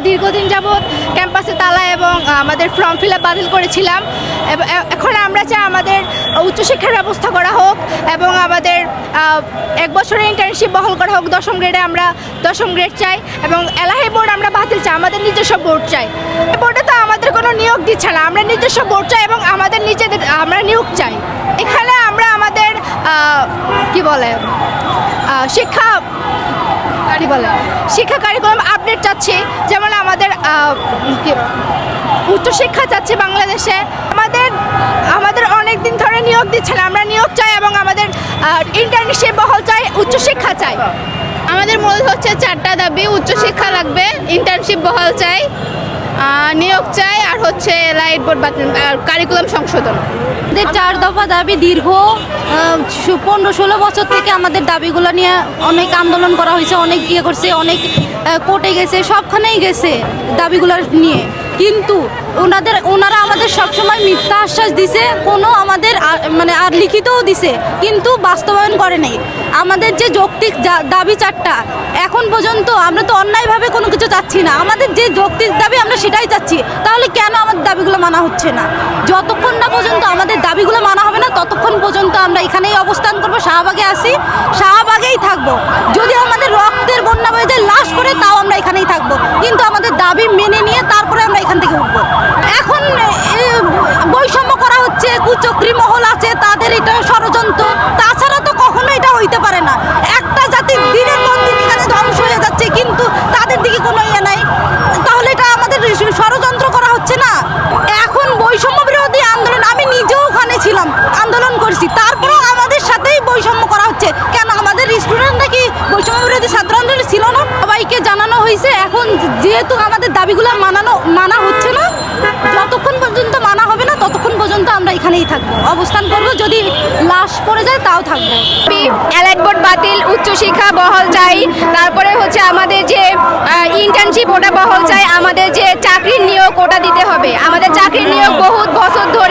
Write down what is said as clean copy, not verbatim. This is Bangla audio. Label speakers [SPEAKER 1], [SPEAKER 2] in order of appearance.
[SPEAKER 1] দীর্ঘদিন যাবৎ ক্যাম্পাসে তালা এবং আমাদের ফর্ম ফিল আপ বাতিল করেছিলাম। এখন আমরা চাই আমাদের উচ্চশিক্ষার ব্যবস্থা করা হোক এবং আমাদের 1 বছরের ইন্টার্নশিপ বহাল করা হোক। 10ম গ্রেডে আমরা 10ম গ্রেড চাই এবং এলাহি বোর্ড আমরা বাতিল চাই, আমাদের নিজস্ব বোর্ড চাই। এই বোর্ডে তো আমাদের কোনো নিয়োগ দিচ্ছে না, আমরা নিজস্ব বোর্ড চাই এবং আমাদের নিজেদের আমরা নিয়োগ চাই। এখানে আমরা আমাদের কি বলে শিক্ষা কারিকুলাম আপডেট চাচ্ছি, যেমন আমাদের উচ্চশিক্ষা চাচ্ছি বাংলাদেশে। আমাদের অনেক দিন ধরে নিয়োগ দিচ্ছে না, আমরা নিয়োগ চাই এবং আমাদের ইন্টার্নশিপ বহাল চাই, উচ্চশিক্ষা চাই।
[SPEAKER 2] আমাদের মূল হচ্ছে 4টা দাবি: উচ্চশিক্ষা লাগবে, ইন্টার্নশিপ বহাল চাই, নিয়োগ চাই, আর হচ্ছে লাইট বোর্ড বাতিল, কারিকুলাম সংশোধন।
[SPEAKER 3] আমাদের 4 দফা দাবি দীর্ঘ 15-16 বছর থেকে আমাদের দাবিগুলো নিয়ে অনেক আন্দোলন করা হয়েছে, অনেক করছে, অনেক কোর্টে গেছে, সবখানেই গেছে দাবিগুলো নিয়ে। কিন্তু ওনারা আমাদের সবসময় মিথ্যা আশ্বাস দিছে, কোনো আমাদের মানে আর লিখিতও দিছে, কিন্তু বাস্তবায়ন করে নাই। আমাদের যে যৌক্তিক দাবি 4টা, এখন পর্যন্ত আমরা তো অন্যায়ভাবে কোনো কিছু চাচ্ছি না, আমাদের যে যৌক্তিক দাবি আমরা সেটাই চাচ্ছি। তাহলে কেন আমাদের দাবিগুলো মানা হচ্ছে না? যতক্ষণ না পর্যন্ত আমাদের দাবিগুলো মানা হবে না, ততক্ষণ পর্যন্ত আমরা এখানেই অবস্থান করবো। শাহবাগে আসি, শাহবাগেই থাকবো। যদি আমাদের রক্তের বন্যা বয়ে যায়, লাশ করে, তাও আমরা এখানেই থাকবো, কিন্তু আমাদের দাবি মেনে নিয়ে তারপরে আমরা এখান থেকে উঠবো। এখন বৈষম্য করা হচ্ছে, কুচক্রী মহল আছে, তাদের এটা ষড়যন্ত্র, তাছাড়া তো কখনো এটা হইতে পারে না। একটা জাতি দিনের পর দিন এখানে ধ্বংস হয়ে যাচ্ছে, কিন্তু তাদের দিকে কোনো ইয়ে নাই, তাহলে এটা আমাদের ষড়যন্ত্র করা হচ্ছে না? এখন বৈষম্য বিরোধী আন্দোলন, আমি নিজেও ওখানে ছিলাম, আন্দোলন করছি, তারপরেও আমাদের সাথেই বৈষম্য করা হচ্ছে কেন? আমাদের স্টুডেন্টরা কি বৈষম্য বিরোধী ছাত্র আন্দোলনে ছিল না? সবাইকে জানানো হয়েছে। এখন যেহেতু আমাদের দাবিগুলো মানা হচ্ছে না, যতক্ষণ পর্যন্ত মানা হবে না ততক্ষণ পর্যন্ত আমরা এখানেই থাকবো, অবস্থান করব। যদি লাশ পড়ে যায় তাও থাকবো।
[SPEAKER 1] এলাইট বোর্ড বাতিল, উচ্চশিক্ষা বহাল চাই, তারপরে হচ্ছে আমাদের যে ইন্টার্নশিপ ওটা বহাল চাই, আমাদের যে চাকরির নিয়োগ ওটা দিতে হবে। আমাদের চাকরির নিয়োগ বহুত বছর ধরে